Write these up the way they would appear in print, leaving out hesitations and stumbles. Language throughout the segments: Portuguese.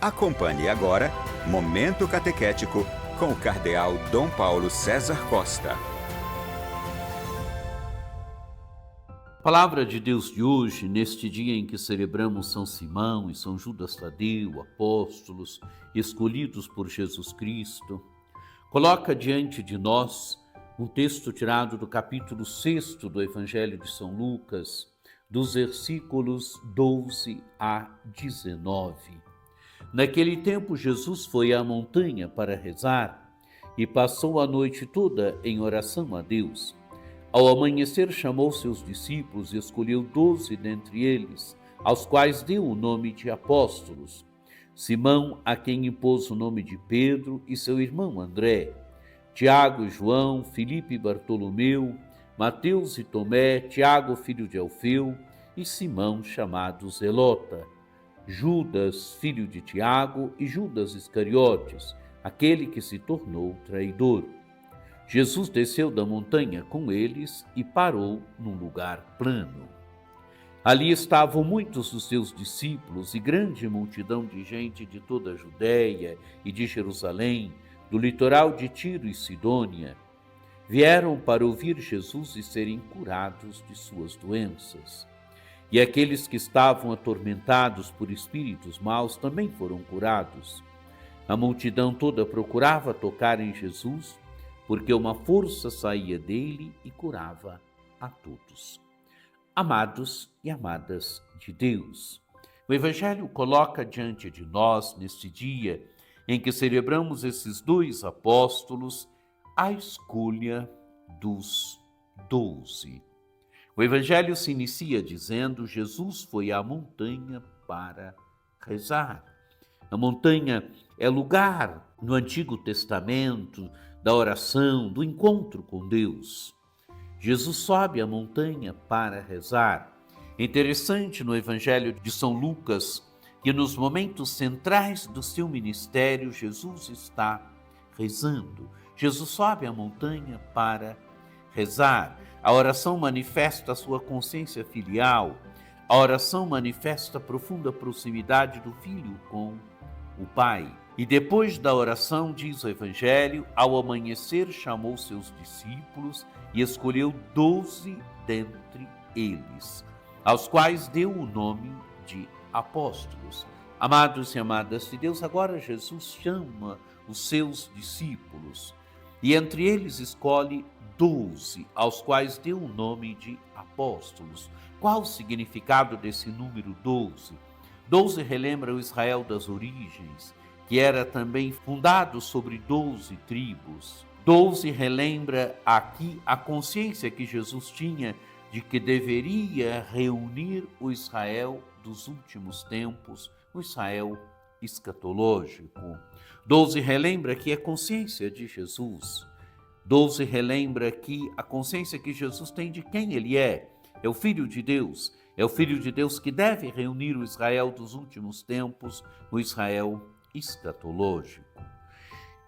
Acompanhe agora Momento Catequético com o Cardeal Dom Paulo César Costa. Palavra de Deus de hoje, neste dia em que celebramos São Simão e São Judas Tadeu, apóstolos escolhidos por Jesus Cristo, coloca diante de nós um texto tirado do capítulo 6 do Evangelho de São Lucas, dos versículos 12 a 19. Naquele tempo, Jesus foi à montanha para rezar e passou a noite toda em oração a Deus. Ao amanhecer, chamou seus discípulos e escolheu 12 dentre eles, aos quais deu o nome de apóstolos: Simão, a quem impôs o nome de Pedro, e seu irmão André, Tiago e João, Filipe e Bartolomeu, Mateus e Tomé, Tiago, filho de Alfeu, e Simão, chamado Zelota, Judas, filho de Tiago, e Judas Iscariotes, aquele que se tornou traidor. Jesus desceu da montanha com eles e parou num lugar plano. Ali estavam muitos dos seus discípulos e grande multidão de gente de toda a Judéia e de Jerusalém, do litoral de Tiro e Sidônia. Vieram para ouvir Jesus e serem curados de suas doenças. E aqueles que estavam atormentados por espíritos maus também foram curados. A multidão toda procurava tocar em Jesus, porque uma força saía dele e curava a todos. Amados e amadas de Deus, o Evangelho coloca diante de nós, neste dia em que celebramos esses dois apóstolos, a escolha dos 12. O Evangelho se inicia dizendo: Jesus foi à montanha para rezar. A montanha é lugar no Antigo Testamento da oração, do encontro com Deus. Jesus sobe a montanha para rezar. É interessante no Evangelho de São Lucas que nos momentos centrais do seu ministério, Jesus está rezando. Jesus sobe a montanha para rezar. A oração manifesta a sua consciência filial. A oração manifesta a profunda proximidade do Filho com o Pai. E depois da oração, diz o Evangelho, ao amanhecer chamou seus discípulos e escolheu 12 dentre eles, aos quais deu o nome de apóstolos. Amados e amadas de Deus, agora Jesus chama os seus discípulos e entre eles escolhe 12, aos quais deu o nome de apóstolos. Qual o significado desse número 12? 12 relembra o Israel das origens, que era também fundado sobre 12 tribos. 12 relembra aqui a consciência que Jesus tinha de que deveria reunir o Israel dos últimos tempos, o Israel escatológico. 12 relembra que é consciência de Jesus. 12 relembra que a consciência que Jesus tem de quem ele é o Filho de Deus. É o Filho de Deus que deve reunir o Israel dos últimos tempos, o Israel escatológico.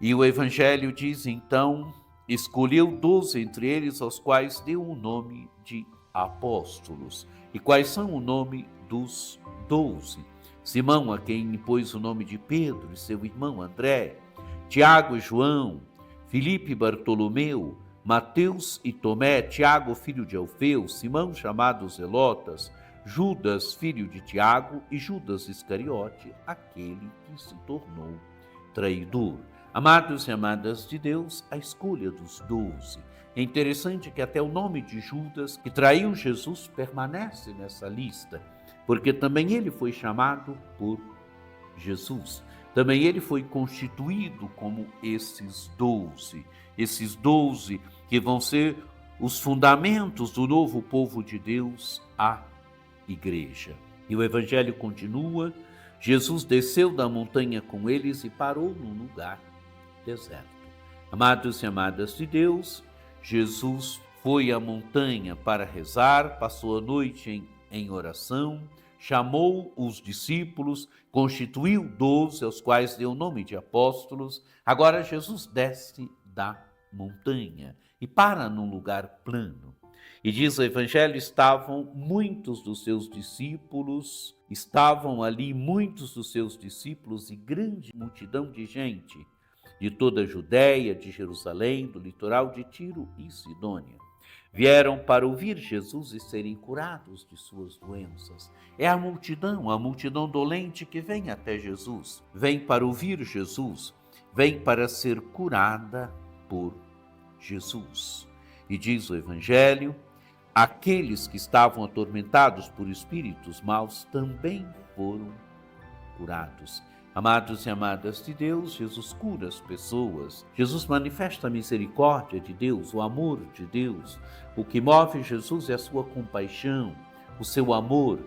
E o Evangelho diz, então, escolheu 12 entre eles, aos quais deu o nome de apóstolos. E quais são o nome dos 12? Simão, a quem impôs o nome de Pedro, e seu irmão André, Tiago e João, Filipe e Bartolomeu, Mateus e Tomé, Tiago, filho de Alfeu, Simão, chamado Zelotas, Judas, filho de Tiago, e Judas Iscariote, aquele que se tornou traidor. Amados e amadas de Deus, a escolha dos 12. É interessante que até o nome de Judas, que traiu Jesus, permanece nessa lista, porque também ele foi chamado por Jesus. Também ele foi constituído como esses 12 que vão ser os fundamentos do novo povo de Deus, a igreja. E o Evangelho continua: Jesus desceu da montanha com eles e parou num lugar deserto. Amados e amadas de Deus, Jesus foi à montanha para rezar, passou a noite em oração, chamou os discípulos, constituiu 12, aos quais deu o nome de apóstolos. Agora Jesus desce da montanha e para num lugar plano. E diz o Evangelho, estavam muitos dos seus discípulos, e grande multidão de gente, de toda a Judéia, de Jerusalém, do litoral de Tiro e Sidônia. Vieram para ouvir Jesus e serem curados de suas doenças. É a multidão dolente que vem até Jesus, vem para ouvir Jesus, vem para ser curada por Jesus. E diz o Evangelho, aqueles que estavam atormentados por espíritos maus também foram curados. Amados e amadas de Deus, Jesus cura as pessoas. Jesus manifesta a misericórdia de Deus, o amor de Deus. O que move Jesus é a sua compaixão, o seu amor,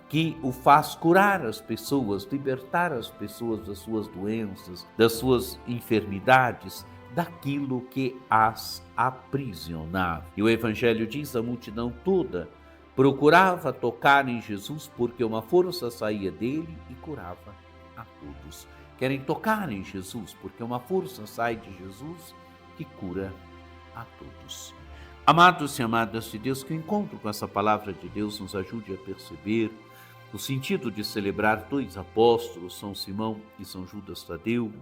que o faz curar as pessoas, libertar as pessoas das suas doenças, das suas enfermidades, daquilo que as aprisionava. E o Evangelho diz, a multidão toda procurava tocar em Jesus porque uma força saía dele e curava a todos. Querem tocar em Jesus porque uma força sai de Jesus que cura a todos. Amados e amadas de Deus, que o encontro com essa palavra de Deus nos ajude a perceber o sentido de celebrar dois apóstolos, São Simão e São Judas Tadeu.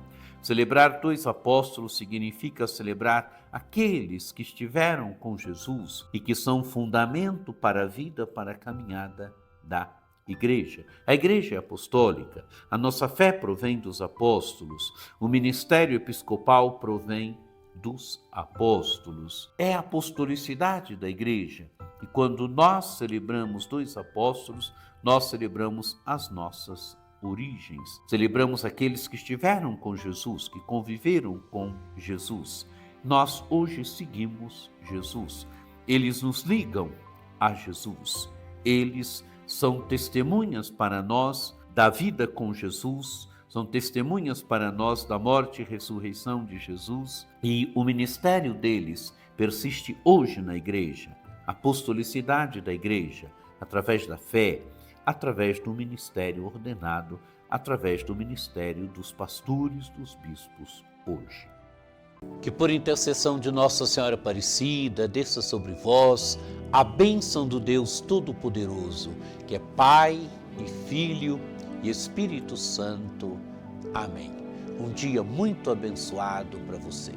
Celebrar dois apóstolos significa celebrar aqueles que estiveram com Jesus e que são fundamento para a vida, para a caminhada da Igreja. A Igreja é apostólica, a nossa fé provém dos apóstolos, o ministério episcopal provém dos apóstolos. É a apostolicidade da Igreja. E quando nós celebramos dois apóstolos, nós celebramos as nossas origens. Celebramos aqueles que estiveram com Jesus, que conviveram com Jesus. Nós hoje seguimos Jesus. Eles nos ligam a Jesus. Eles são testemunhas para nós da vida com Jesus, são testemunhas para nós da morte e ressurreição de Jesus, e o ministério deles persiste hoje na Igreja, a apostolicidade da Igreja, através da fé, através do ministério ordenado, através do ministério dos pastores, dos bispos hoje. Que por intercessão de Nossa Senhora Aparecida, desça sobre vós a bênção do Deus Todo-Poderoso, que é Pai e Filho e Espírito Santo. Amém. Um dia muito abençoado para você.